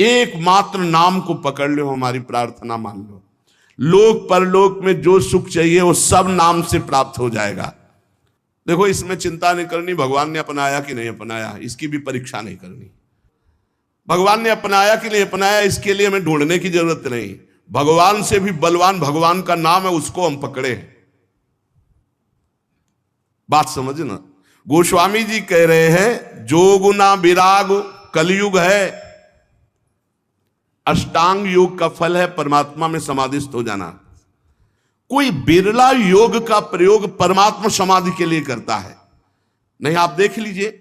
एकमात्र नाम को पकड़ लो, हमारी प्रार्थना मान लो। लोक परलोक में जो सुख चाहिए वो सब नाम से प्राप्त हो जाएगा। देखो, इसमें चिंता नहीं करनी भगवान ने अपनाया कि नहीं अपनाया, इसकी भी परीक्षा नहीं करनी। भगवान ने अपनाया कि नहीं अपनाया, इसके लिए हमें ढूंढने की जरूरत नहीं। भगवान से भी बलवान भगवान का नाम है, उसको हम पकड़े। बात समझना। गोस्वामी जी कह रहे हैं, जोगुना विराग कलयुग है, अष्टांग योग का फल है परमात्मा में समाधिस्थ हो जाना। कोई बिरला योग का प्रयोग परमात्मा समाधि के लिए करता है। नहीं, आप देख लीजिए,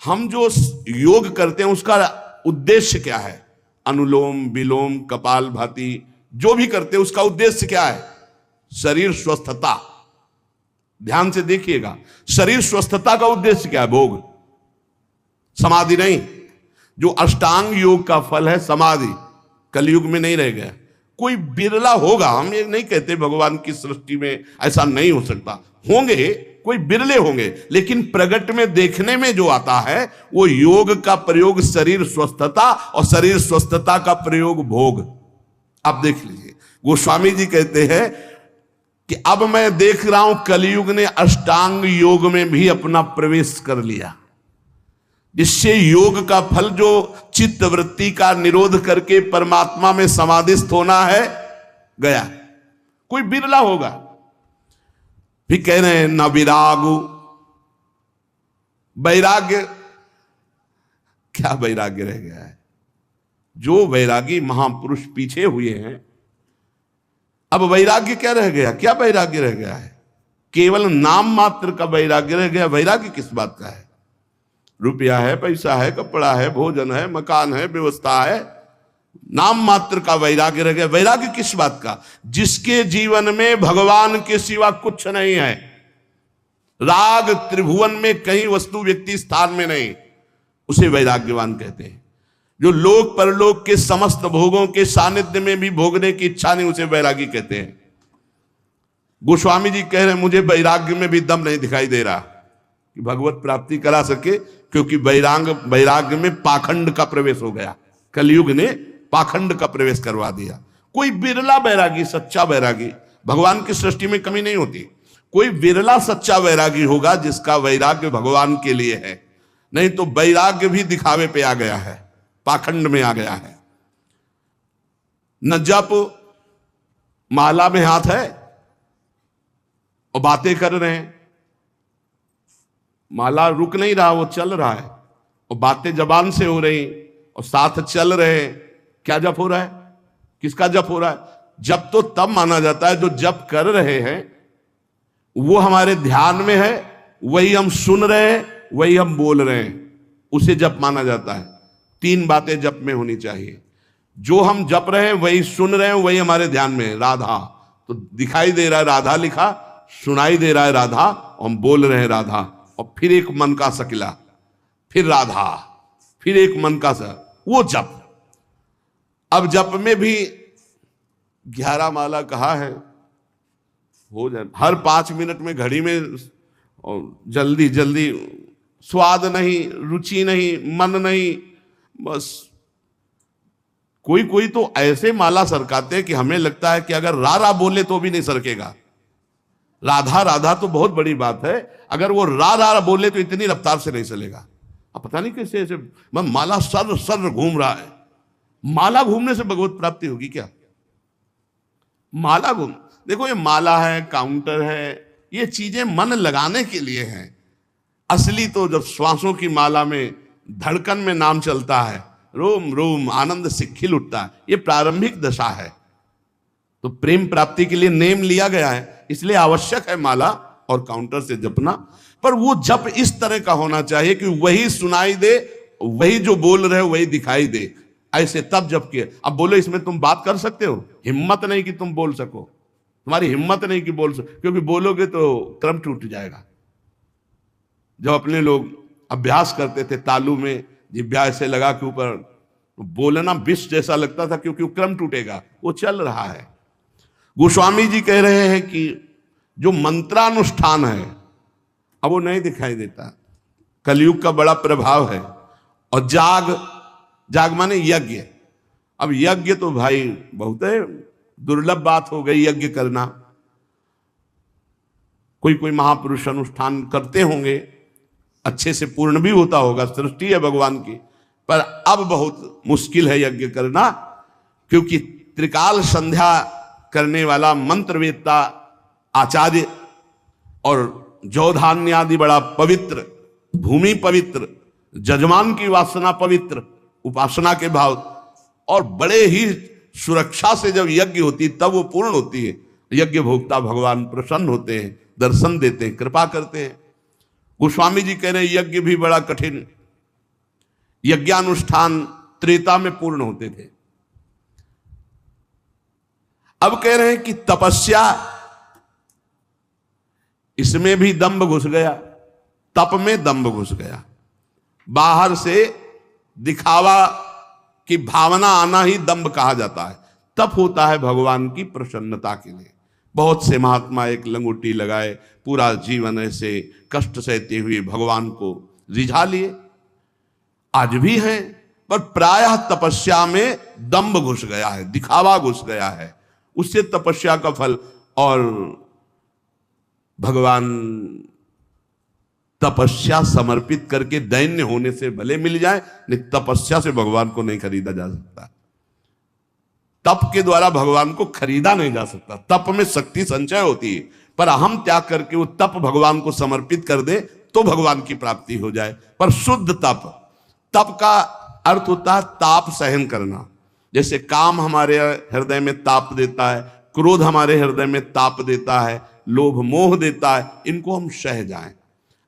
हम जो योग करते हैं उसका उद्देश्य क्या है? अनुलोम विलोम कपालभाति जो भी करते हैं उसका उद्देश्य क्या है? शरीर स्वस्थता। ध्यान से देखिएगा, शरीर स्वस्थता का उद्देश्य क्या है? भोग, समाधि नहीं। जो अष्टांग योग का फल है समाधि, कलयुग में नहीं रह गया। कोई बिरला होगा, हम ये नहीं कहते भगवान की सृष्टि में ऐसा नहीं हो सकता, होंगे, कोई बिरले होंगे, लेकिन प्रगट में देखने में जो आता है वो योग का प्रयोग शरीर स्वस्थता और शरीर स्वस्थता का प्रयोग भोग। आप देख लीजिए, गोस्वामी जी कहते हैं कि अब मैं देख रहा हूं कलयुग ने अष्टांग योग में भी अपना प्रवेश कर लिया, जिससे योग का फल जो चित्त वृत्ति का निरोध करके परमात्मा में समाधिस्थ होना है गया। कोई बिरला होगा। भी कह रहे हैं न विरागु, वैराग्य, क्या वैराग्य रह गया है? जो वैरागी महापुरुष पीछे हुए हैं, अब वैराग्य क्या रह गया? क्या वैराग्य रह गया है? केवल नाम मात्र का वैराग्य रह गया। वैराग्य किस बात का है? रुपया है, पैसा है, कपड़ा है, भोजन है, मकान है, व्यवस्था है, नाम मात्र का वैराग्य रह गया। वैराग्य किस बात का? जिसके जीवन में भगवान के सिवा कुछ नहीं है, राग त्रिभुवन में कहीं वस्तु व्यक्ति स्थान में नहीं, उसे वैराग्यवान कहते हैं। जो लोक परलोक के समस्त भोगों के सानिध्य में भी भोगने की इच्छा नहीं, उसे वैरागी कहते हैं। गोस्वामी जी कह रहे हैं, मुझे वैराग्य में भी दम नहीं दिखाई दे रहा कि भगवत प्राप्ति करा सके, क्योंकि वैराग्य में पाखंड का प्रवेश हो गया। कलयुग ने पाखंड का प्रवेश करवा दिया। कोई बिरला वैरागी, सच्चा वैरागी, भगवान की सृष्टि में कमी नहीं होती, कोई बिरला सच्चा वैरागी होगा जिसका वैराग्य भगवान के लिए है। नहीं तो वैराग्य भी दिखावे पे आ गया है, पाखंड में आ गया है। न जप, माला में हाथ है और बातें कर रहे हैं, माला रुक नहीं रहा, वो चल रहा है, और बातें जबान से हो रही और साथ चल रहे हैं। क्या जप हो रहा है? किसका जप हो रहा है? जप तो तब माना जाता है जो जप कर रहे हैं वो हमारे ध्यान में है, वही हम सुन रहे हैं, वही हम बोल रहे हैं, उसे जप माना जाता है। 3 बातें जप में होनी चाहिए। जो हम जप रहे हैं, वही सुन रहे हैं, वही हमारे ध्यान में है। राधा तो दिखाई दे रहा है, राधा लिखा, सुनाई दे रहा है राधा, और हम बोल रहे हैं राधा, और फिर एक मन का सकिला, फिर राधा, फिर एक मन का सा, वो जप। अब जप में भी 11 माला कहा है, हो जाए हर 5 मिनट में घड़ी में, और जल्दी जल्दी, स्वाद नहीं, रुचि नहीं, मन नहीं, बस। कोई कोई तो ऐसे माला सरकाते हैं कि हमें लगता है कि अगर रा बोले तो भी नहीं सरकेगा। राधा राधा तो बहुत बड़ी बात है, अगर वो रा बोले तो इतनी रफ्तार से नहीं चलेगा। अब पता नहीं कैसे ऐसे माला सर सर घूम रहा है। माला घूमने से भगवत प्राप्ति होगी क्या? माला घूम, देखो ये माला है, काउंटर है, ये चीजें मन लगाने के लिए हैं। असली तो जब श्वासों की माला में, धड़कन में नाम चलता है, रोम रोम आनंद से खिल उठता है, ये प्रारंभिक दशा है। तो प्रेम प्राप्ति के लिए नेम लिया गया है, इसलिए आवश्यक है माला और काउंटर से जपना। पर वो जप इस तरह का होना चाहिए कि वही सुनाई दे, वही जो बोल रहे हो वही दिखाई दे, ऐसे तब जप किए। अब बोलो इसमें तुम बात कर सकते हो? हिम्मत नहीं कि तुम बोल सको, तुम्हारी हिम्मत नहीं कि बोल सको, क्योंकि बोलोगे तो क्रम टूट जाएगा। जब अपने लोग अभ्यास करते थे तालू में, जिभ्या ऐसे लगा के ऊपर, बोलना विष जैसा लगता था, क्योंकि वो क्रम टूटेगा, वो चल रहा है। गोस्वामी जी कह रहे हैं कि जो मंत्रानुष्ठान है अब वो नहीं दिखाई देता, कलयुग का बड़ा प्रभाव है। और जाग जाग माने यज्ञ। अब यज्ञ तो भाई बहुत है दुर्लभ बात हो गई यज्ञ करना। कोई कोई महापुरुष अनुष्ठान करते होंगे, अच्छे से पूर्ण भी होता होगा, सृष्टि है भगवान की, पर अब बहुत मुश्किल है यज्ञ करना, क्योंकि त्रिकाल संध्या करने वाला मंत्रवेत्ता आचार्य और जौधान्य आदि बड़ा पवित्र, भूमि पवित्र, जजमान की वासना पवित्र, उपासना के भाव, और बड़े ही सुरक्षा से जब यज्ञ होती तब वो पूर्ण होती है। यज्ञ भोक्ता भगवान प्रसन्न होते हैं, दर्शन देते हैं, कृपा करते हैं। गोस्वामी जी कह रहे हैं यज्ञ भी बड़ा कठिन, यज्ञानुष्ठान त्रेता में पूर्ण होते थे। अब कह रहे हैं कि तपस्या, इसमें भी दंभ घुस गया, तप में दंभ घुस गया। बाहर से दिखावा की भावना आना ही दंभ कहा जाता है। तप होता है भगवान की प्रसन्नता के लिए। बहुत से महात्मा एक लंगोटी लगाए पूरा जीवन ऐसे कष्ट सहते हुए भगवान को रिझा लिए, आज भी हैं, पर प्रायः तपस्या में दंभ घुस गया है, दिखावा घुस गया है, उससे तपस्या का फल। और भगवान तपस्या समर्पित करके दैन्य होने से भले मिल जाए, लेकिन तपस्या से भगवान को नहीं खरीदा जा सकता। तप के द्वारा भगवान को खरीदा नहीं जा सकता। तप में शक्ति संचय होती है, पर हम त्याग करके वो तप भगवान को समर्पित कर दे तो भगवान की प्राप्ति हो जाए। पर शुद्ध तप, तप का अर्थ होता है ताप सहन करना। जैसे काम हमारे हृदय में ताप देता है, क्रोध हमारे हृदय में ताप देता है, लोभ मोह देता है, इनको हम सह जाएं।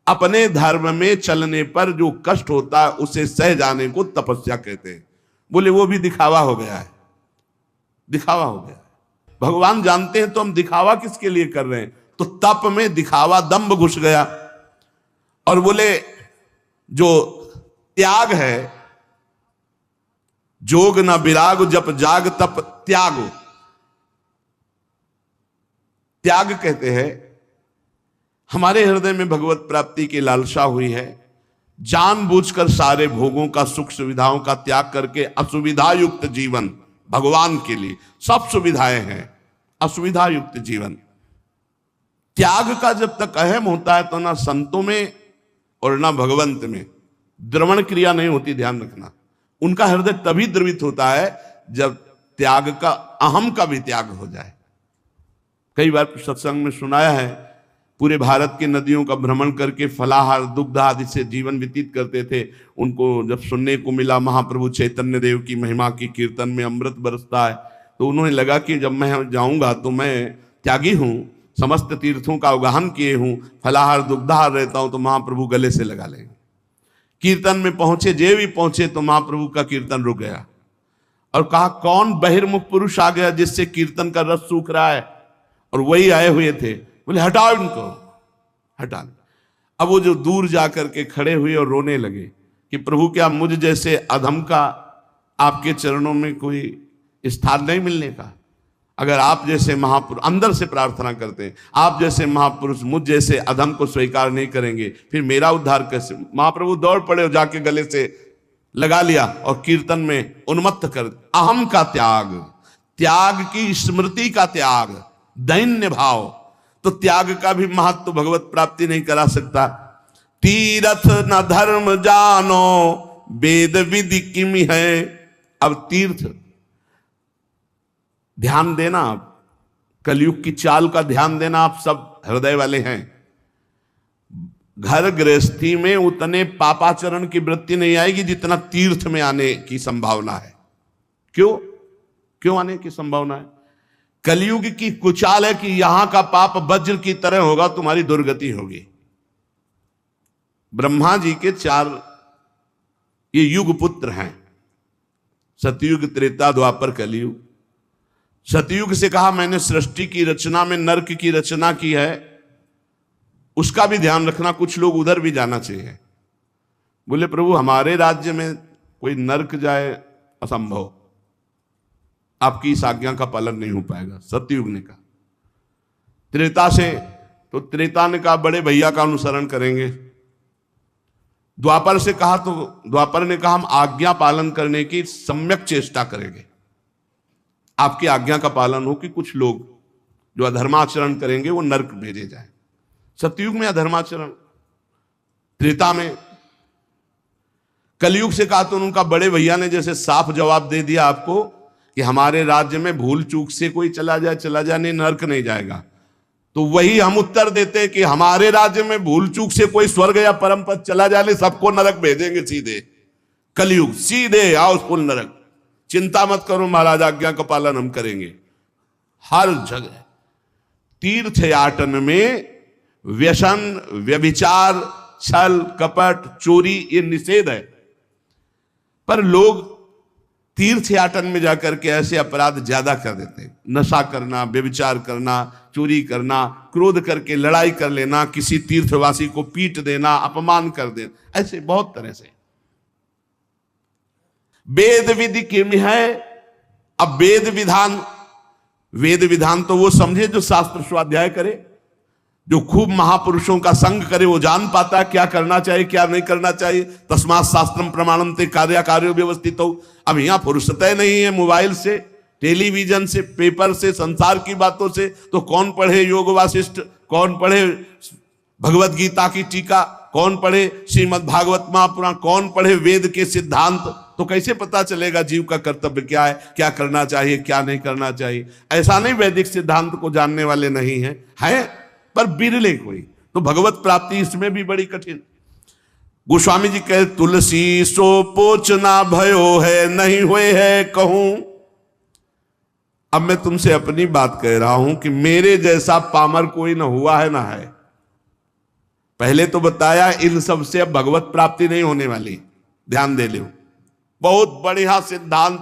अपने धर्म में चलने पर जो कष्ट होता है उसे सह जाने को तपस्या कहते हैं। बोले वो भी दिखावा हो गया है, दिखावा हो गया है। भगवान जानते हैं तो हम दिखावा किसके लिए कर रहे हैं। तो तप में दिखावा दंभ घुस गया। और बोले जो त्याग है, जोग न विराग जप जाग तप त्याग, त्याग कहते हैं हमारे हृदय में भगवत प्राप्ति की लालसा हुई है, जानबूझकर सारे भोगों का, सुख सुविधाओं का त्याग करके असुविधा युक्त जीवन, भगवान के लिए सब सुविधाएं हैं, असुविधा युक्त जीवन। त्याग का जब तक अहम होता है तो ना संतों में और ना भगवंत में द्रवण क्रिया नहीं होती, ध्यान रखना। उनका हृदय तभी द्रवित होता है जब त्याग का, अहम का भी त्याग हो जाए। कई बार सत्संग में सुनाया है, पूरे भारत के नदियों का भ्रमण करके फलाहार दुग्ध आदि से जीवन व्यतीत करते थे। उनको जब सुनने को मिला महाप्रभु चैतन्य देव की महिमा की कीर्तन में अमृत बरसता है, तो उन्होंने लगा कि जब मैं जाऊंगा तो मैं त्यागी हूँ, समस्त तीर्थों का अवगाहन किए हूँ, फलाहार दुग्धाहार रहता हूँ, तो महाप्रभु गले से लगा लेंगे। कीर्तन में पहुंचे, जे भी पहुंचे तो महाप्रभु का कीर्तन रुक गया और कहा कौन बहिर्मुख पुरुष आ गया जिससे कीर्तन का रस सूख रहा है। और वही आए हुए थे, बोले हटाओ इनको, हटा। अब वो जो दूर जाकर के खड़े हुए और रोने लगे कि प्रभु क्या मुझ जैसे अधम का आपके चरणों में कोई स्थान नहीं मिलने का। अगर आप जैसे महापुरुष, अंदर से प्रार्थना करते हैं, आप जैसे महापुरुष मुझ जैसे अधम को स्वीकार नहीं करेंगे, फिर मेरा उद्धार कैसे। महाप्रभु दौड़ पड़े और जाके गले से लगा लिया और कीर्तन में उन्मत्त कर। अहम का त्याग, त्याग की स्मृति का त्याग, दैन्य भाव, तो त्याग का भी महत्व भगवत प्राप्ति नहीं करा सकता। तीर्थ न धर्म जानो वेद विधि किमि है। अब तीर्थ, ध्यान देना, आप कलयुग की चाल का ध्यान देना, आप सब हृदय वाले हैं। घर गृहस्थी में उतने पापाचरण की वृत्ति नहीं आएगी जितना तीर्थ में आने की संभावना है। क्यों आने की संभावना है? कलयुग की कुचाल है कि यहां का पाप वज्र की तरह होगा, तुम्हारी दुर्गति होगी। ब्रह्मा जी के 4 ये युग पुत्र हैं, सतयुग, त्रेता, द्वापर, कलयुग। सतयुग से कहा मैंने सृष्टि की रचना में नरक की रचना की है, उसका भी ध्यान रखना, कुछ लोग उधर भी जाना चाहिए। बोले प्रभु हमारे राज्य में कोई नरक जाए असंभव, आपकी इस आज्ञा का पालन नहीं हो पाएगा, सतयुग ने कहा। त्रेता से, तो त्रेता ने कहा बड़े भैया का अनुसरण करेंगे। द्वापर से कहा तो द्वापर ने कहा हम आज्ञा पालन करने की सम्यक चेष्टा करेंगे, आपकी आज्ञा का पालन हो कि कुछ लोग जो अधर्माचरण करेंगे वो नरक भेजे जाए। सतयुग में अधर्माचरण, त्रेता में, कलयुग से कहा तो उनका बड़े भैया ने जैसे साफ जवाब दे दिया आपको कि हमारे राज्य में भूल चूक से कोई चला जाए नहीं, नरक नहीं जाएगा। तो वही हम उत्तर देते कि हमारे राज्य में भूल चूक से कोई स्वर्ग या परम पद चला जाने, सबको नरक भेजेंगे सीधे। कलयुग सीधे आओ फुल नरक, चिंता मत करो महाराज, आज्ञा का पालन हम करेंगे। हर जगह तीर्थयाटन में व्यसन, व्यभिचार, छल, कपट, चोरी ये निषेध है, पर लोग तीर्थयाटन में जाकर के ऐसे अपराध ज्यादा कर देते हैं। नशा करना, व्यभिचार करना, चोरी करना, क्रोध करके लड़ाई कर लेना, किसी तीर्थवासी को पीट देना, अपमान कर देना, ऐसे बहुत तरह से। वेद विधि किम है? अब वेद विधान तो वो समझे जो शास्त्र स्वाध्याय करे, जो खूब महापुरुषों का संग करे, वो जान पाता है क्या करना चाहिए क्या नहीं करना चाहिए। तस्मात् शास्त्रम प्रमाणम ते कार्य व्यवस्थित हो। अब यहाँ फुर्सतें नहीं है मोबाइल से, टेलीविजन से, पेपर से, संसार की बातों से, तो कौन पढ़े योग वासिष्ठ, कौन पढ़े भगवत गीता की टीका, कौन पढ़े श्रीमद् भागवत महापुराण, कौन पढ़े वेद के सिद्धांत, तो कैसे पता चलेगा जीव का कर्तव्य क्या है, क्या करना चाहिए क्या नहीं करना चाहिए। ऐसा नहीं वैदिक सिद्धांत को जानने वाले नहीं हैं, है पर बिरले कोई। तो भगवत प्राप्ति इसमें भी बड़ी कठिन। गोस्वामी जी कहे तुलसी सो पोचना भयो है, नहीं हुए है कहूं। अब मैं तुमसे अपनी बात कह रहा हूं कि मेरे जैसा पामर कोई ना हुआ है ना है। पहले तो बताया इन सब से अब भगवत प्राप्ति नहीं होने वाली, ध्यान दे लो। बहुत बढ़िया सिद्धांत,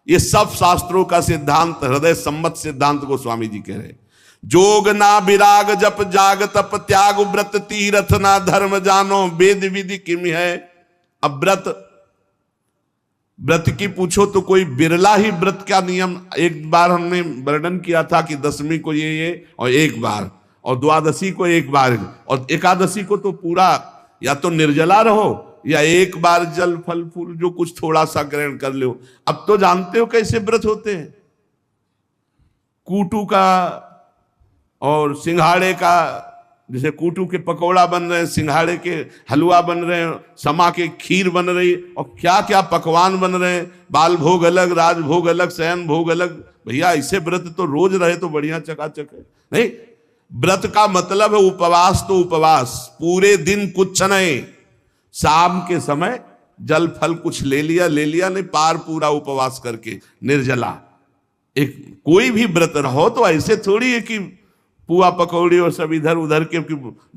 ये सब शास्त्रों का सिद्धांत, हृदय सम्मत सिद्धांत को स्वामी जी कह रहे। जोग ना विराग जप जाग तप त्याग व्रत तीरथ ना धर्म जानो, वेद विधि किम है। अब व्रत की पूछो तो कोई बिरला ही व्रत का नियम। एक बार हमने वर्णन किया था कि दशमी को ये और एक बार, और द्वादशी को एक बार, और एकादशी को तो पूरा या तो निर्जला रहो या एक बार जल फल फूल जो कुछ थोड़ा सा ग्रहण कर लो। अब तो जानते हो कैसे व्रत होते हैं, कूटू का और सिंघाड़े का, जैसे कूटू के पकौड़ा बन रहे हैं, सिंघाड़े के हलवा बन रहे हैं, समा के खीर बन रही, और क्या क्या पकवान बन रहे हैं, बाल भोग अलग, राज भोग अलग, शयन भोग अलग। भैया ऐसे व्रत तो रोज रहे तो बढ़िया चकाचक है। नहीं, व्रत का मतलब है उपवास, तो उपवास पूरे दिन कुछ नहीं, शाम के समय जल फल कुछ ले लिया नहीं, पार पूरा उपवास करके निर्जला। एक कोई भी व्रत रहो तो ऐसे थोड़ी है कि पुआ पकौड़ी और सब इधर उधर के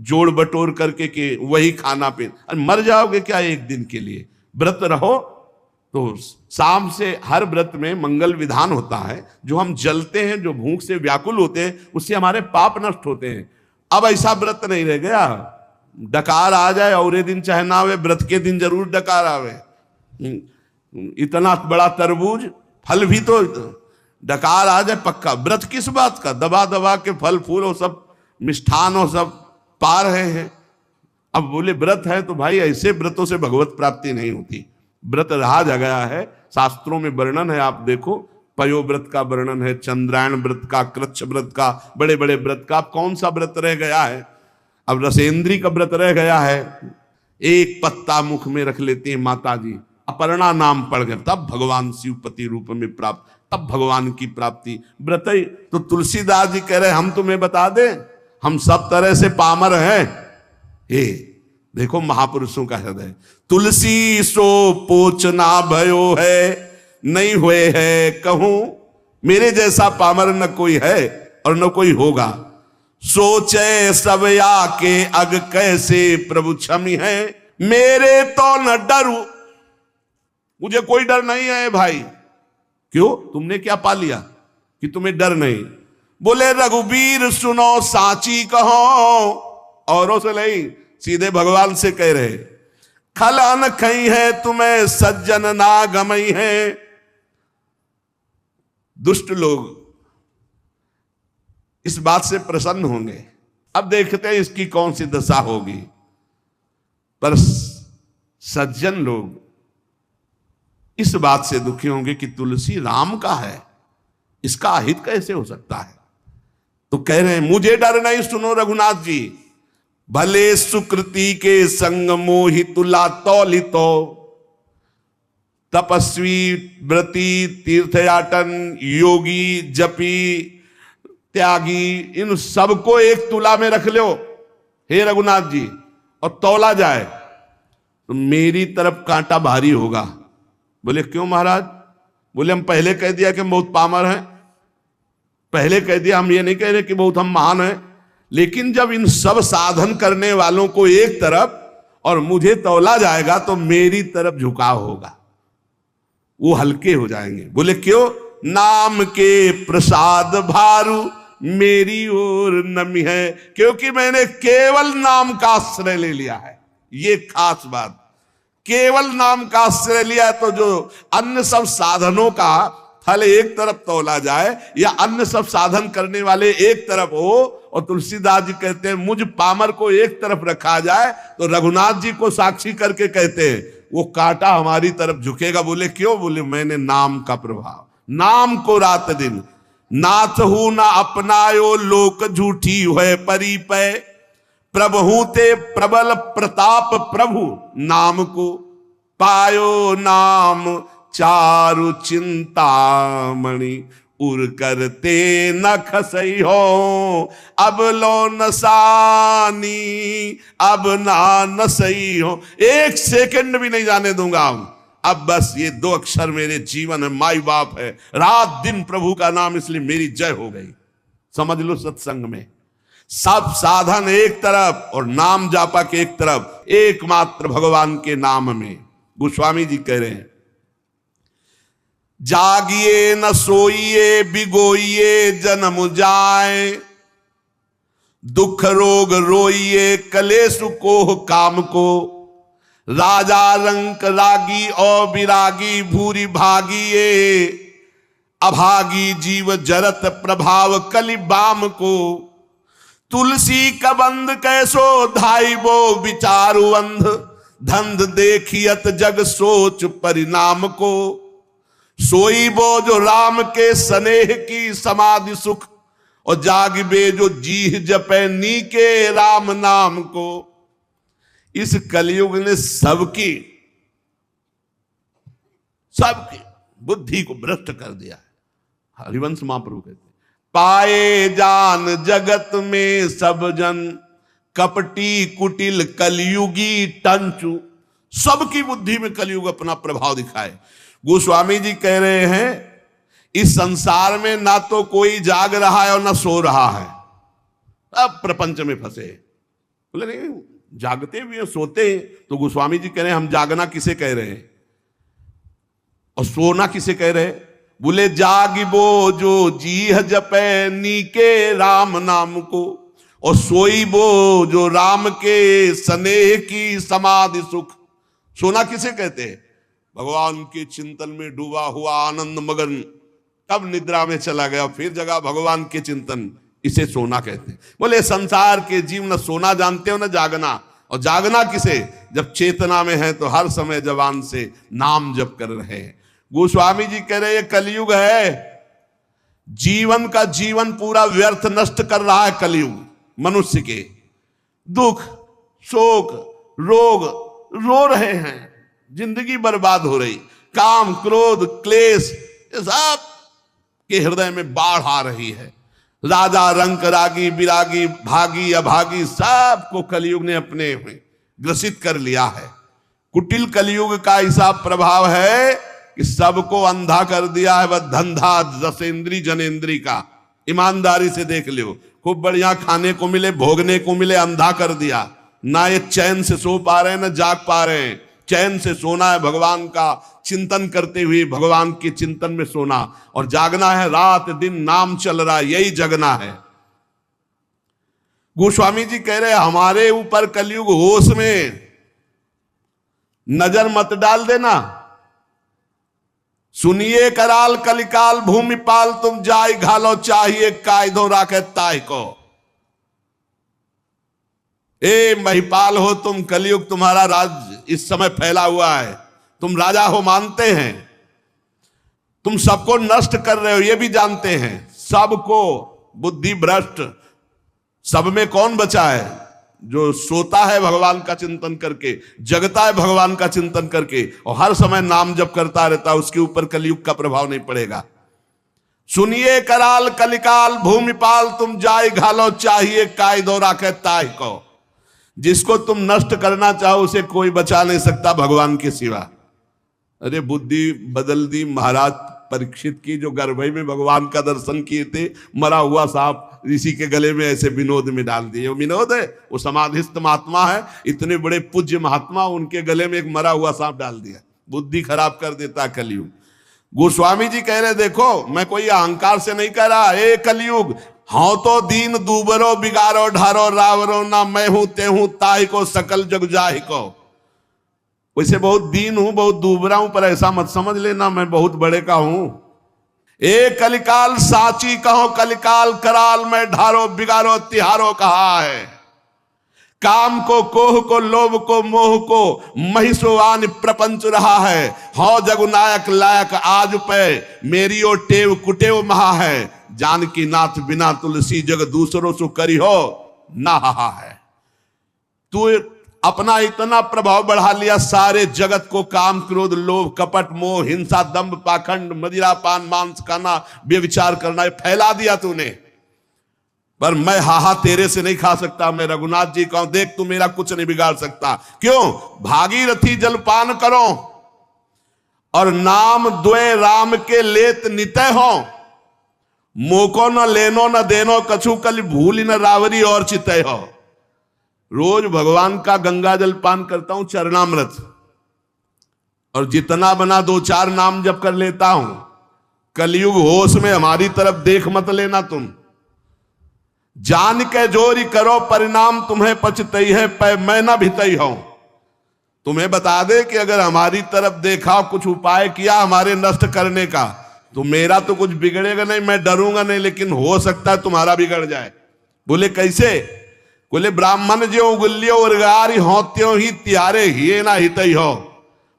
जोड़ बटोर करके के वही खाना पे मर जाओगे क्या एक दिन के लिए। व्रत रहो तो शाम से हर व्रत में मंगल विधान होता है, जो हम जलते हैं, जो भूख से व्याकुल होते हैं, उससे हमारे पाप नष्ट होते हैं। अब ऐसा व्रत नहीं रह गया, डकार आ जाए और दिन चाहे ना आवे, व्रत के दिन जरूर डकार आवे। इतना बड़ा तरबूज फल भी तो डकार आ जाए पक्का। व्रत किस बात का, दबा दबा के फल फूल और सब मिष्ठान और सब पा रहे हैं। अब बोले व्रत है तो भाई ऐसे व्रतों से भगवत प्राप्ति नहीं होती। व्रत रहा गया है, शास्त्रों में वर्णन है, आप देखो पयो व्रत का वर्णन है, चंद्रायण व्रत का, कृच्छ व्रत का, बड़े बड़े व्रत का। अब कौन सा व्रत रह गया है? अब रसेंद्री का व्रत रह गया है। एक पत्ता मुख में रख लेती है माता जी, अपर्णा नाम पढ़ गए, तब भगवान शिवपति रूप में प्राप्त, तब भगवान की प्राप्ति। व्रत ही तो तुलसीदास जी कह रहे हम तुम्हें बता दें, हम सब तरह से पामर हैं। हे देखो महापुरुषों का हृदय, तुलसी सो पोचना भयो है, नहीं हुए है कहूं। मेरे जैसा पामर न कोई है और न कोई होगा। सोचे सब आके अग कैसे प्रभु क्षमी है, मेरे तो न डरू, मुझे कोई डर नहीं है भाई। क्यों, तुमने क्या पा लिया कि तुम्हें डर नहीं? बोले रघुबीर सुनो साची कहो, औरों से नहीं, सीधे भगवान से कह रहे। खलन खई है तुम्हें सज्जन ना गमई है। दुष्ट लोग इस बात से प्रसन्न होंगे। अब देखते हैं इसकी कौन सी दशा होगी। पर सज्जन लोग इस बात से दुखी होंगे कि तुलसी राम का है, इसका अहित कैसे हो सकता है। तो कह रहे हैं मुझे डर नहीं, सुनो रघुनाथ जी, भले सुकृति के संग मोहि तुला तौलितो, तपस्वी व्रती तीर्थयाटन योगी जपी त्यागी, इन सबको एक तुला में रख लो हे रघुनाथ जी, और तौला जाए तो मेरी तरफ कांटा भारी होगा। बोले क्यों महाराज? बोले हम पहले कह दिया कि हम बहुत पामर हैं, पहले कह दिया, हम ये नहीं कह रहे कि बहुत हम महान हैं, लेकिन जब इन सब साधन करने वालों को एक तरफ और मुझे तौला जाएगा तो मेरी तरफ झुकाव होगा, वो हल्के हो जाएंगे। बोले क्यों? नाम के प्रसाद भारू मेरी ओर नमी है, क्योंकि मैंने केवल नाम का आश्रय ले लिया है। ये खास बात, केवल नाम का आश्रय लिया है, तो जो अन्य सब साधनों का फल एक तरफ तौला जाए या अन्य सब साधन करने वाले एक तरफ हो, और तुलसीदास जी कहते हैं मुझ पामर को एक तरफ रखा जाए, तो रघुनाथ जी को साक्षी करके कहते हैं वो कांटा हमारी तरफ झुकेगा। बोले क्यों? बोले मैंने नाम का प्रभाव, नाम को रात दिन नाथ हूं ना अपनायो लोक झूठी है परिपय, प्रभु ते प्रबल प्रताप प्रभु नाम को पायो, नाम चारु चिंतामणि उर करते न खसई हो, अब लो नसानी अब ना नसई हो, एक सेकंड भी नहीं जाने दूंगा अब बस ये दो अक्षर मेरे जीवन है, माई बाप है, रात दिन प्रभु का नाम, इसलिए मेरी जय हो गई। समझ लो सत्संग में सब साधन एक तरफ और नाम जापा के एक तरफ, एकमात्र भगवान के नाम में। गोस्वामी जी कह रहे हैं जागिए न सोइए बिगोइए जन्म जाए, दुख रोग रोइए कलेश को काम को, राजा रंक रागी और विरागी भूरी भागिए, अभागी जीव जरत प्रभाव कलि बाम को, तुलसी कबंद कैसो धाई वो विचारु अंध, धंध देखियत जग सोच परिणाम को, सोई वो जो राम के स्नेह की समाधि सुख, और जागबे जो जीह जपे नी के राम नाम को। इस कलयुग ने सबकी बुद्धि को भ्रष्ट कर दिया है। हरिवंश महाप्रभु कहते पाए जान जगत में सब जन, कपटी कुटिल कलयुगी टंचु, सबकी बुद्धि में कलयुग अपना प्रभाव दिखाए। गोस्वामी जी कह रहे हैं इस संसार में ना तो कोई जाग रहा है और ना सो रहा है, अब प्रपंच में फंसे। बोले नहीं, जागते भी हैं सोते हैं। तो गोस्वामी जी कह रहे हैं हम जागना किसे कह रहे हैं और सोना किसे कह रहे हैं? बोले जागिबो जो जीह जपे नीके राम नाम को, और सोईबो जो राम के स्नेह की समाधि सुख। सोना किसे कहते हैं? भगवान के चिंतन में डूबा हुआ आनंद मगन, कब निद्रा में चला गया फिर जगा भगवान के चिंतन, इसे सोना कहते हैं। बोले संसार के जीव न सोना जानते हो न जागना। और जागना किसे? जब चेतना में है तो हर समय जबान से नाम जप कर रहे हैं। गोस्वामी जी कह रहे हैं कलयुग है, जीवन का जीवन पूरा व्यर्थ नष्ट कर रहा है कलयुग। मनुष्य के दुख शोक रोग रो रहे हैं, जिंदगी बर्बाद हो रही, काम क्रोध क्लेश सब के हृदय में बाढ़ आ रही है। राजा रंक रागी विरागी भागी अभागी सबको कलयुग ने अपने में ग्रसित कर लिया है। कुटिल कलयुग का ऐसा प्रभाव है कि सबको अंधा कर दिया है। वह धंधा दसेंद्री जनेंद्री का, ईमानदारी से देख लो, खूब बढ़िया खाने को मिले भोगने को मिले, अंधा कर दिया। ना ये चैन से सो पा रहे हैं ना जाग पा रहे हैं। चैन से सोना है भगवान का चिंतन करते हुए, भगवान के चिंतन में सोना, और जागना है रात दिन नाम चल रहा है, यही जगना है। गोस्वामी जी कह रहे हैं हमारे ऊपर कलयुग होश में नजर मत डाल देना। सुनिए कराल कलिकाल भूमिपाल तुम जाय घालो चाहिए कायदों राखे ताय को। ए महिपाल हो तुम, कलयुग तुम्हारा राज इस समय फैला हुआ है, तुम राजा हो मानते हैं, तुम सबको नष्ट कर रहे हो ये भी जानते हैं, सबको, बुद्धि भ्रष्ट, सब में कौन बचा है? जो सोता है भगवान का चिंतन करके, जगता है भगवान का चिंतन करके और हर समय नाम जप करता रहता है, उसके ऊपर कलयुग का प्रभाव नहीं पड़ेगा। सुनिए कराल कलिकाल भूमिपाल, तुम जाय घालो चाहिए काय दो राखे ताय को। जिसको तुम नष्ट करना चाहो उसे कोई बचा नहीं सकता भगवान के सिवा। अरे बुद्धि बदल दी महाराज परीक्षित की, जो गर्भई में भगवान का दर्शन किए थे, मरा हुआ सांप ऋषि के गले में ऐसे विनोद में डाल दिए। वो विनोद है, वो समाधिस्थ महात्मा है, इतने बड़े पूज्य महात्मा, उनके गले में एक मरा हुआ सांप डाल दिया। बुद्धि खराब कर देता कलयुग। गोस्वामी जी कह रहे देखो मैं कोई अहंकार से नहीं कह रहा, ए कलयुग हाँ तो दीन दूबरो बिगारो ढारो रावरो, ना मैं हूं ते हूं ताई को सकल जग जाहि को। वैसे बहुत दीन हूं, बहुत दूबरा हूं, पर ऐसा मत समझ लेना मैं बहुत बड़े का हूं। ए कलिकाल साची कहो कलिकाल कराल, मैं ढारो बिगारो तिहारो कहा है। काम को कोह को लोभ को मोह को महिषोवान प्रपंच रहा है। हौ जगुनायक लायक आज पे, मेरी ओ टेव कुटेव महा है। जानकी नाथ बिना तुलसी जग दूसरों सु करी हो ना हा है। तू अपना इतना प्रभाव बढ़ा लिया, सारे जगत को काम क्रोध लोभ कपट मोह हिंसा दंभ पाखंड मदिरा पान मांस खाना व्यभिचार करना फैला दिया तूने। पर मैं हाहा तेरे से नहीं खा सकता। मैं रघुनाथ जी कहूं देख तू मेरा कुछ नहीं बिगाड़ सकता। क्यों? भागीरथी जलपान करो और नाम द्वे राम के लेत नितय हो। मोको न लेनो न देनो कछु कल भूल न रावरी और चितय हो। रोज भगवान का गंगा जल पान करता हूं चरणामृत, और जितना बना 2-4 नाम जप कर लेता हूं। कलयुग होश में हमारी तरफ देख मत लेना तुम। जान के जोरी करो परिणाम तुम्हें पछतई है पै मैं न भितई हूं। तुम्हें बता दे कि अगर हमारी तरफ देखा कुछ उपाय किया हमारे नष्ट करने का, तो मेरा तो कुछ बिगड़ेगा नहीं, मैं डरूंगा नहीं, लेकिन हो सकता है तुम्हारा बिगड़ जाए। बोले कैसे? बोले ब्राह्मण जो उगल्यो उर्गारी हो त्यों ही त्यारे हिए ना हितई हो।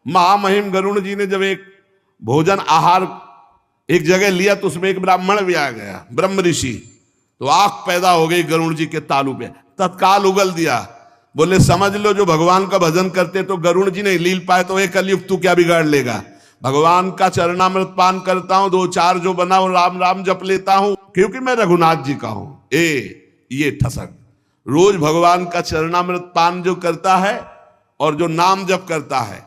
महामहिम गरुण जी ने जब एक भोजन आहार एक जगह लिया तो उसमें एक ब्राह्मण भी आ गया, ब्रह्म ऋषि। तो आंख पैदा हो गई गरुण जी के तालू पे, तत्काल उगल दिया। बोले समझ लो जो भगवान का भजन करते तो गरुण जी नहीं लील पाए तो एक कलयुग तू क्या बिगाड़ लेगा। भगवान का चरणामृत पान करता हूं, 2-4 जो बना वो राम राम जप लेता हूं, क्योंकि मैं रघुनाथ जी का हूं। ये ठसक रोज भगवान का चरणामृत पान जो करता है और जो नाम जप करता है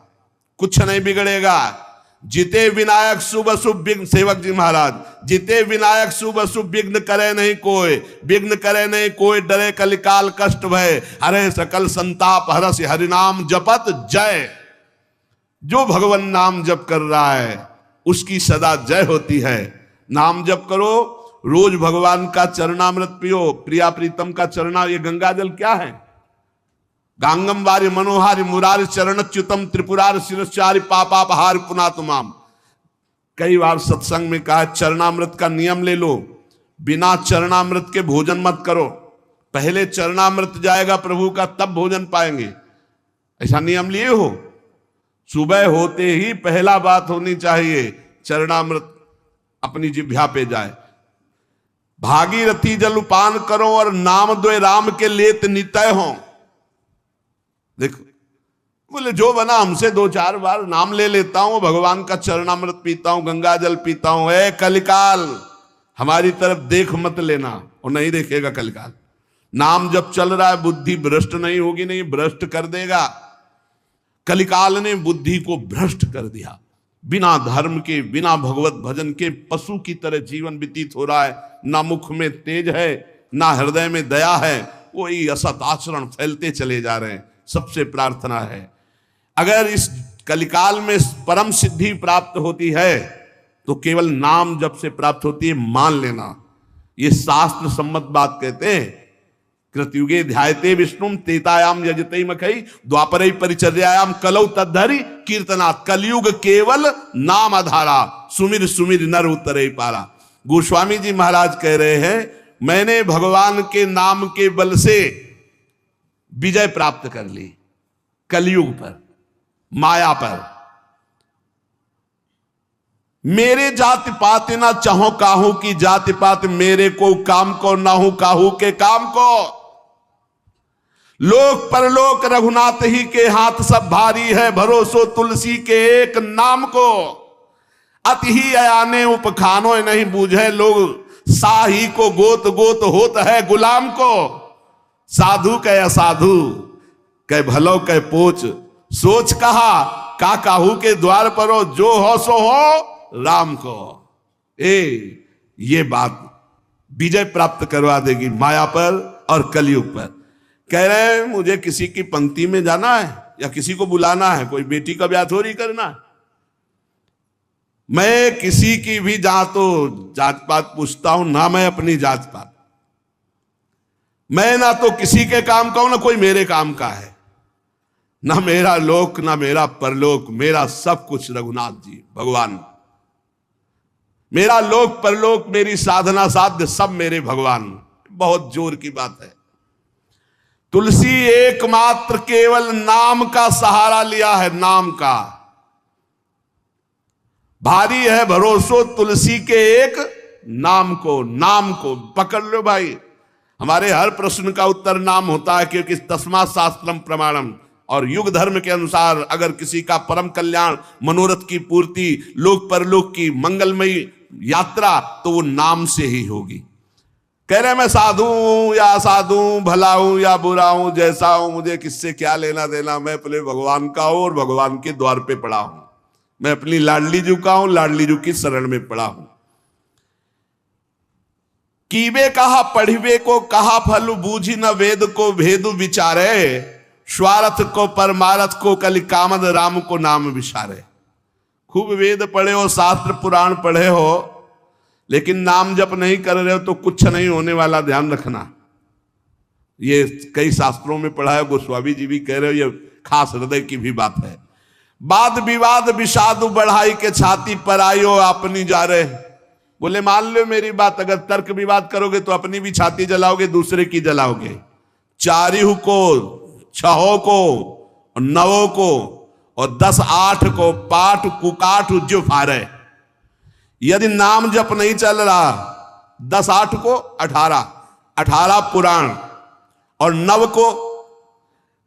कुछ नहीं बिगड़ेगा। जिते विनायक शुभ अशुभ विघ्न, सेवक जी महाराज, जिते विनायक शुभ अशुभ विघ्न करे नहीं कोई, विघ्न करे नहीं कोई, डरे कलिकाल कष्ट भय, हरे सकल संताप हरस हरिनाम जपत जय। जो भगवान नाम जप कर रहा है उसकी सदा जय होती है। नाम जप करो, रोज भगवान का चरणामृत पियो। प्रिया प्रीतम का चरणा, ये गंगा जल क्या है? गांगम वारि मनोहारि मुरारि चरणच्युतम त्रिपुरार शिरश्चारि पापापहार पुनातुमाम। कई बार सत्संग में कहा चरणामृत का नियम ले लो, बिना चरणामृत के भोजन मत करो। पहले चरणामृत जाएगा प्रभु का तब भोजन पाएंगे, ऐसा नियम लिए हो। सुबह होते ही पहला बात होनी चाहिए चरणामृत अपनी जिह्वा पे जाए। भागीरथी जल पान करो और नाम द्वे राम के लेत नितय हो। देखो बोले जो बना हमसे 2-4 बार नाम ले लेता हूं, भगवान का चरणामृत पीता हूं, गंगा जल पीता हूं। ए कलिकाल हमारी तरफ देख मत लेना, और नहीं देखेगा कलिकाल। नाम जब चल रहा है बुद्धि भ्रष्ट नहीं होगी, नहीं भ्रष्ट कर देगा। कलिकाल ने बुद्धि को भ्रष्ट कर दिया। बिना धर्म के बिना भगवत भजन के पशु की तरह जीवन व्यतीत हो रहा है। ना मुख में तेज है ना हृदय में दया है, वही असत आचरण फैलते चले जा रहे हैं। सबसे प्रार्थना है अगर इस कलिकाल में परम सिद्धि प्राप्त होती है तो केवल नाम जप से प्राप्त होती है, मान लेना। ये शास्त्र सम्मत बात कहते हैं। कृतयुगे ध्यायते विष्णुम तेतायाम यजते मखई द्वापरे परिचर्यायाम कलौ तद्धरि कीर्तनात्। कलयुग केवल नाम आधारा, सुमिर सुमिर नर उतरे पारा। गोस्वामी जी महाराज कह रहे हैं मैंने भगवान के नाम के बल से विजय प्राप्त कर ली कलयुग पर, माया पर। मेरे जाति पात ना चाहो काहू की जाति पात, मेरे को काम को ना हूं काहू के काम को। लोक परलोक रघुनाथ ही के हाथ सब भारी है, भरोसो तुलसी के एक नाम को। अति ही अयाने उपखानो नहीं बूझे लोग, साही को गोत गोत होत है गुलाम को। साधु कह असाधु कह भलो कह पोच, सोच कहा का काहू के द्वार पर हो, जो हो सो हो राम को। ये बात विजय प्राप्त करवा देगी माया पर और कलयुग पर। कह रहे हैं मुझे किसी की पंक्ति में जाना है या किसी को बुलाना है, कोई बेटी का ब्याह थोड़ी करना है। मैं किसी की भी जहां तो जात पात पूछता हूं ना, मैं अपनी जात पात, मैं ना तो किसी के काम का हूं ना कोई मेरे काम का है, ना मेरा लोक ना मेरा परलोक, मेरा सब कुछ रघुनाथ जी भगवान। मेरा लोक परलोक मेरी साधना साध्य सब मेरे भगवान। बहुत जोर की बात है। तुलसी एकमात्र केवल नाम का सहारा लिया है, नाम का। भारी है भरोसो तुलसी के एक नाम को। नाम को पकड़ लो भाई। हमारे हर प्रश्न का उत्तर नाम होता है, क्योंकि तस्मात् शास्त्रम प्रमाणम। और युग धर्म के अनुसार अगर किसी का परम कल्याण, मनोरथ की पूर्ति, लोक परलोक की मंगलमयी यात्रा, तो वो नाम से ही होगी। कह रहे मैं साधु हूं या असाधु हूं, भला हूं या बुरा हूं, जैसा हूं, मुझे किससे क्या लेना देना। मैं अपने भगवान का हूं और भगवान के द्वार पे पड़ा हूं। मैं अपनी लाडली जू का हूं, लाडली जू की शरण में पड़ा हूं। कीबे कहा पढ़िबे को कहा फल, बूझी न वेद को भेद विचारे। स्वार्थ को परमारथ को कलि कामद, राम को नाम विचारे। खूब वेद पढ़े हो, शास्त्र पुराण पढ़े हो, लेकिन नाम जप नहीं कर रहे हो तो कुछ नहीं होने वाला, ध्यान रखना। ये कई शास्त्रों में पढ़ा है, गोस्वामी जी भी कह रहे हो, ये खास हृदय की भी बात है। वाद विवाद विषादु बढ़ाई के छाती पर आयो अपनी जा रहे। बोले मान लो मेरी बात, अगर तर्क विवाद करोगे तो अपनी भी छाती जलाओगे, दूसरे की जलाओगे। चारिहु को, छहों को, नवों को और 10-8 को पाठ कुकाठ जो फारे। यदि नाम जप नहीं चल रहा, 10-8 को 18 पुराण और 9 को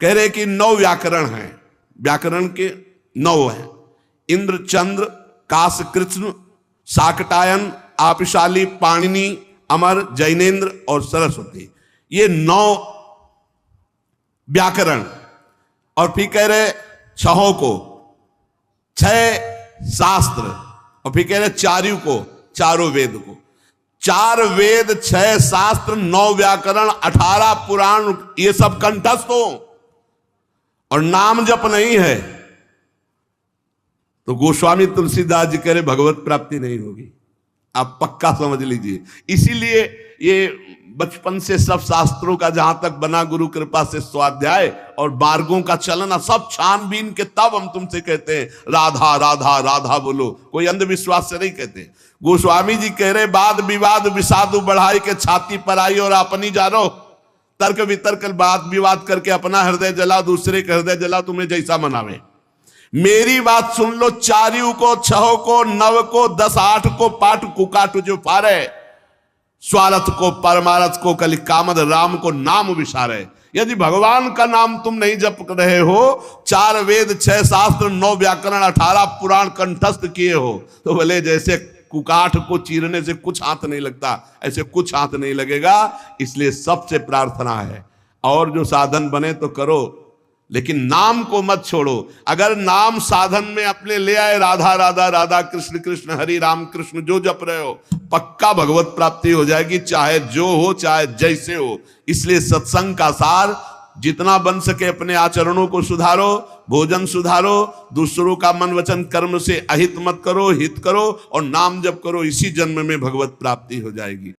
कह रहे कि 9 व्याकरण हैं। व्याकरण के 9 हैं। इंद्र, चंद्र, काश, कृष्ण, शाकटायन, आपशाली, पाणिनि, अमर, जैनेन्द्र और सरस्वती। ये 9 व्याकरण। और फिर कह रहे 6 को 6 शास्त्र, और फिर कह रहे 4 को, चारों वेद को। 4 वेद, 6 शास्त्र, 9 व्याकरण, 18 पुराण, ये सब कंठस्थ हो और नाम जप नहीं है तो गोस्वामी तुलसीदास जी कह रहे भगवत प्राप्ति नहीं होगी। आप पक्का समझ लीजिए। इसीलिए ये बचपन से सब शास्त्रों का जहां तक बना गुरु कृपा से स्वाध्याय और मार्गों का चलना सब छानबीन के, तब हम तुमसे कहते हैं राधा राधा राधा बोलो। कोई अंधविश्वास से नहीं कहते। गोस्वामी जी कह रहे वाद विवाद विषादु बढ़ाई के छाती पर आई और अपनी जानो। तर्क वितर्क वाद विवाद करके अपना हृदय जला, दूसरे का हृदय जला, तुम्हें जैसा मनावे। मेरी बात सुन लो। 4 को, 6 को, 9 को, 10-8 को पाठ कुकाठ जो फारे। स्वार्थ को परमारथ को कलि कामद, राम को नाम विचारे। यदि भगवान का नाम तुम नहीं जप रहे हो, 4 वेद, 6 शास्त्र, 9 व्याकरण, 18 पुराण कंठस्थ किए हो, तो भले जैसे कुकाठ को चीरने से कुछ हाथ नहीं लगता, ऐसे कुछ हाथ नहीं लगेगा। इसलिए सबसे प्रार्थना है, और जो साधन बने तो करो, लेकिन नाम को मत छोड़ो। अगर नाम साधन में अपने ले आए, राधा राधा राधा, कृष्ण कृष्ण, हरि राम कृष्ण जो जप रहे हो, पक्का भगवत प्राप्ति हो जाएगी, चाहे जो हो, चाहे जैसे हो। इसलिए सत्संग का सार, जितना बन सके अपने आचरणों को सुधारो, भोजन सुधारो, दूसरों का मन वचन कर्म से अहित मत करो, हित करो और नाम जप करो। इसी जन्म में भगवत प्राप्ति हो जाएगी।